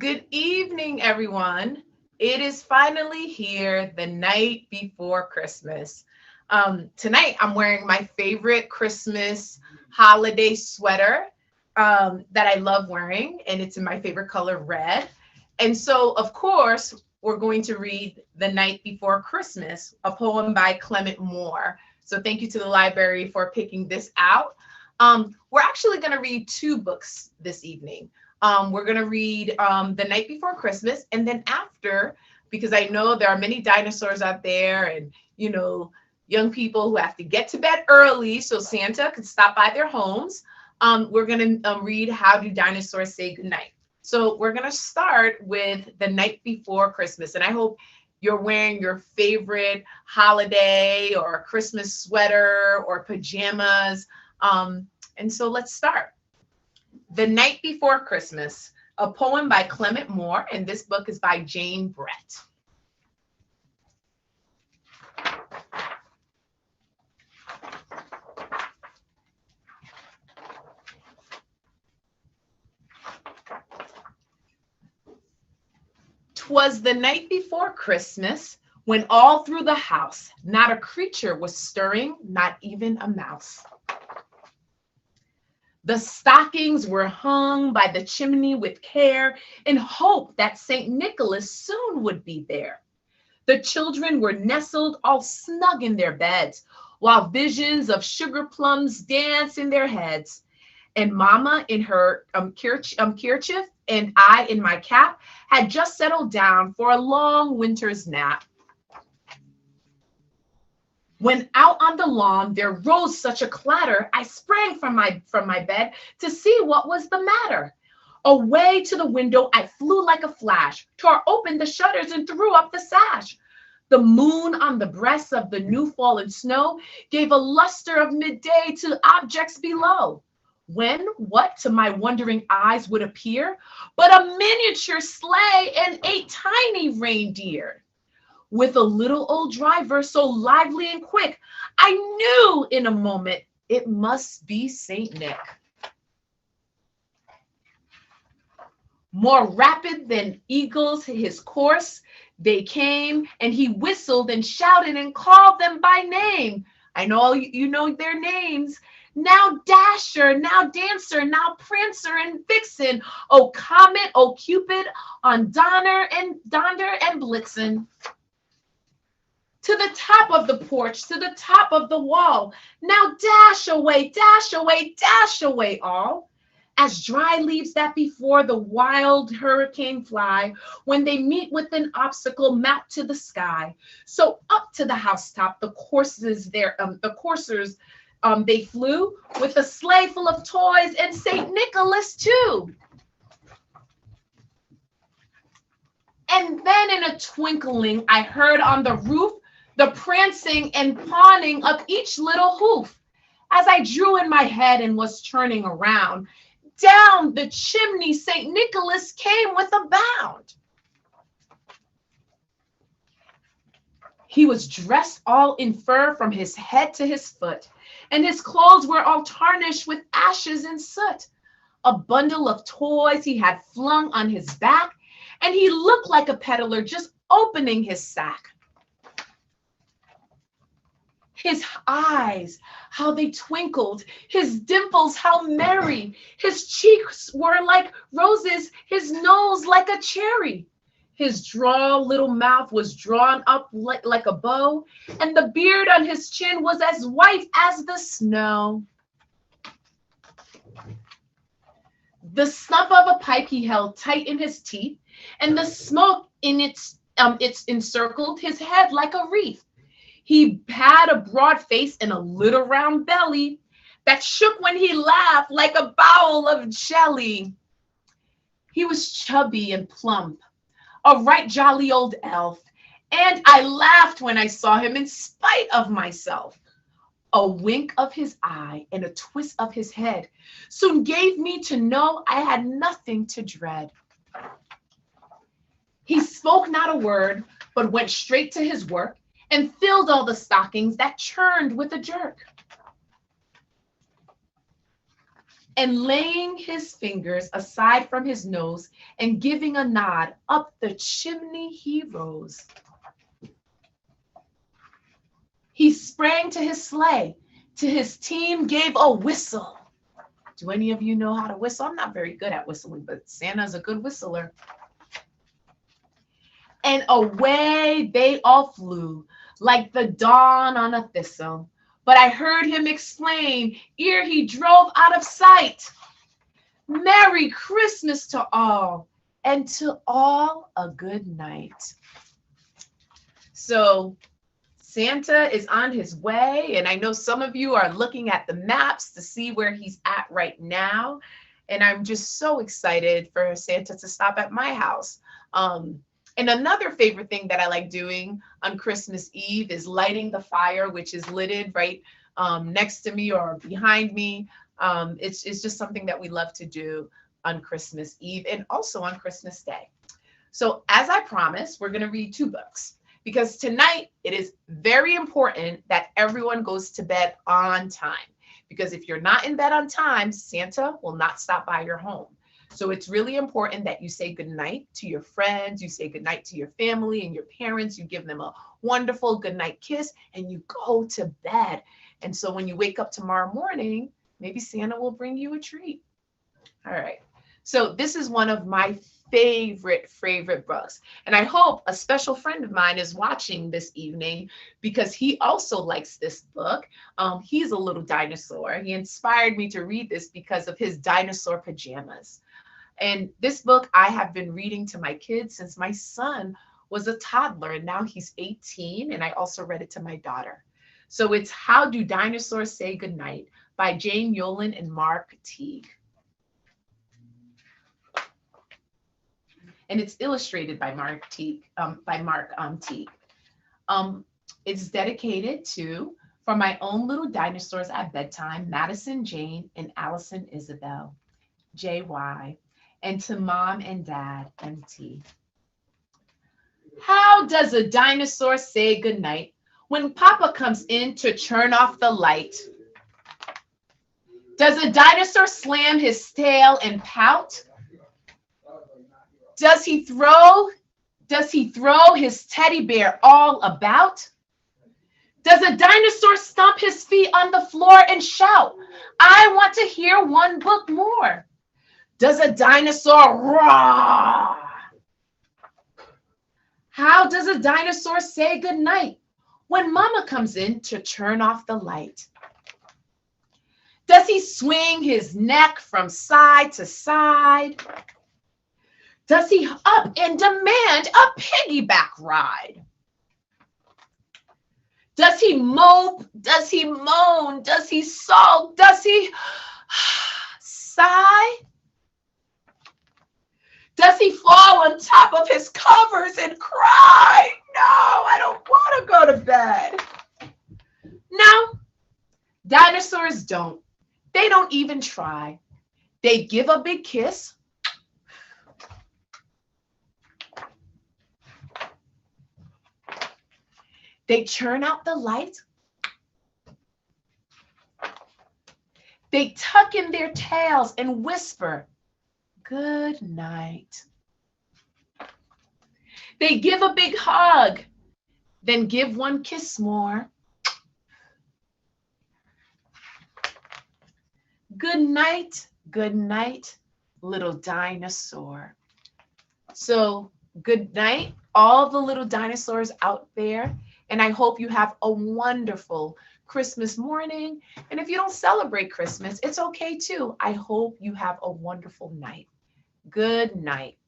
Good evening, everyone. It is finally here, the night before Christmas. Tonight, I'm wearing my favorite Christmas holiday sweater that I love wearing, and it's in my favorite color, red. And so, of course, we're going to read The Night Before Christmas, a poem by Clement Moore. So thank you to the library for picking this out. We're actually going to read two books this evening. We're going to read The Night Before Christmas, and then after, because I know there are many dinosaurs out there and, young people who have to get to bed early so Santa can stop by their homes, we're going to read How Do Dinosaurs Say Goodnight. So we're going to start with The Night Before Christmas, and I hope you're wearing your favorite holiday or Christmas sweater or pajamas. And so let's start. The Night Before Christmas, a poem by Clement Moore, and this book is by Jane Brett. "'Twas the night before Christmas, when all through the house not a creature was stirring, not even a mouse. The stockings were hung by the chimney with care, in hope that St. Nicholas soon would be there. The children were nestled all snug in their beds, while visions of sugar plums danced in their heads. And Mama in her kerchief and I in my cap had just settled down for a long winter's nap. When out on the lawn there rose such a clatter, I sprang from my bed to see what was the matter. Away to the window I flew like a flash, tore open the shutters and threw up the sash. The moon on the breast of the new fallen snow gave a luster of midday to objects below. When what to my wondering eyes would appear but a miniature sleigh and 8 tiny reindeer. With a little old driver so lively and quick, I knew in a moment it must be Saint Nick. More rapid than eagles his course, they came, and he whistled and shouted and called them by name. I know you know their names. Now Dasher, now Dancer, now Prancer and Vixen, O Comet, O Cupid, on Donner and Donder and Blitzen. To the top of the porch, to the top of the wall, now dash away, dash away, dash away all. As dry leaves that before the wild hurricane fly, when they meet with an obstacle, mount to the sky. So up to the housetop, the coursers they flew, with a sleigh full of toys and St. Nicholas too. And then in a twinkling, I heard on the roof the prancing and pawing of each little hoof. As I drew in my head and was turning around, down the chimney St. Nicholas came with a bound. He was dressed all in fur from his head to his foot, and his clothes were all tarnished with ashes and soot. A bundle of toys he had flung on his back, and he looked like a peddler just opening his sack. His eyes, how they twinkled, his dimples, how merry. His cheeks were like roses, his nose like a cherry. His droll little mouth was drawn up like a bow, and the beard on his chin was as white as the snow. The stump of a pipe he held tight in his teeth, and the smoke in its encircled his head like a wreath. He had a broad face and a little round belly that shook when he laughed like a bowl of jelly. He was chubby and plump, a right jolly old elf, and I laughed when I saw him in spite of myself. A wink of his eye and a twist of his head soon gave me to know I had nothing to dread. He spoke not a word, but went straight to his work and filled all the stockings that churned with a jerk. and laying his fingers aside from his nose and giving a nod, up the chimney he rose. He sprang to his sleigh, to his team gave a whistle. Do any of you know how to whistle? I'm not very good at whistling, but Santa's a good whistler. And away they all flew, like the dawn on a thistle. But I heard him explain, ere he drove out of sight, Merry Christmas to all, and to all a good night. So Santa is on his way, and I know some of you are looking at the maps to see where he's at right now. And I'm just so excited for Santa to stop at my house. And another favorite thing that I like doing on Christmas Eve is lighting the fire, which is lit right next to me or behind me. It's just something that we love to do on Christmas Eve and also on Christmas Day. So as I promised, we're going to read 2 books because tonight it is very important that everyone goes to bed on time. Because if you're not in bed on time, Santa will not stop by your home. So it's really important that you say goodnight to your friends, you say goodnight to your family and your parents, you give them a wonderful goodnight kiss, and you go to bed. And so when you wake up tomorrow morning, maybe Santa will bring you a treat. All right. So this is one of my favorite books. And I hope a special friend of mine is watching this evening because he also likes this book. He's a little dinosaur. He inspired me to read this because of his dinosaur pajamas. And this book I have been reading to my kids since my son was a toddler, and now he's 18, and I also read it to my daughter. So it's How Do Dinosaurs Say Goodnight by Jane Yolen and Mark Teague. And it's illustrated by Mark Teague. It's dedicated to, for my own little dinosaurs at bedtime, Madison Jane and Allison Isabel, JY. And to Mom and Dad, MT. How does a dinosaur say goodnight when Papa comes in to turn off the light? Does a dinosaur slam his tail and pout? Does he throw his teddy bear all about? Does a dinosaur stomp his feet on the floor and shout, I want to hear one book more? Does a dinosaur roar? How does a dinosaur say goodnight when Mama comes in to turn off the light? Does he swing his neck from side to side? Does he up and demand a piggyback ride? Does he mope? Does he moan? Does he sulk? Does he sigh? Does he fall on top of his covers and cry? No, I don't want to go to bed. No, dinosaurs don't. They don't even try. They give a big kiss. They turn out the light. They tuck in their tails and whisper, good night. They give a big hug, then give one kiss more. Good night, little dinosaur. So good night, all the little dinosaurs out there. And I hope you have a wonderful Christmas morning. And if you don't celebrate Christmas, it's okay too. I hope you have a wonderful night. Good night.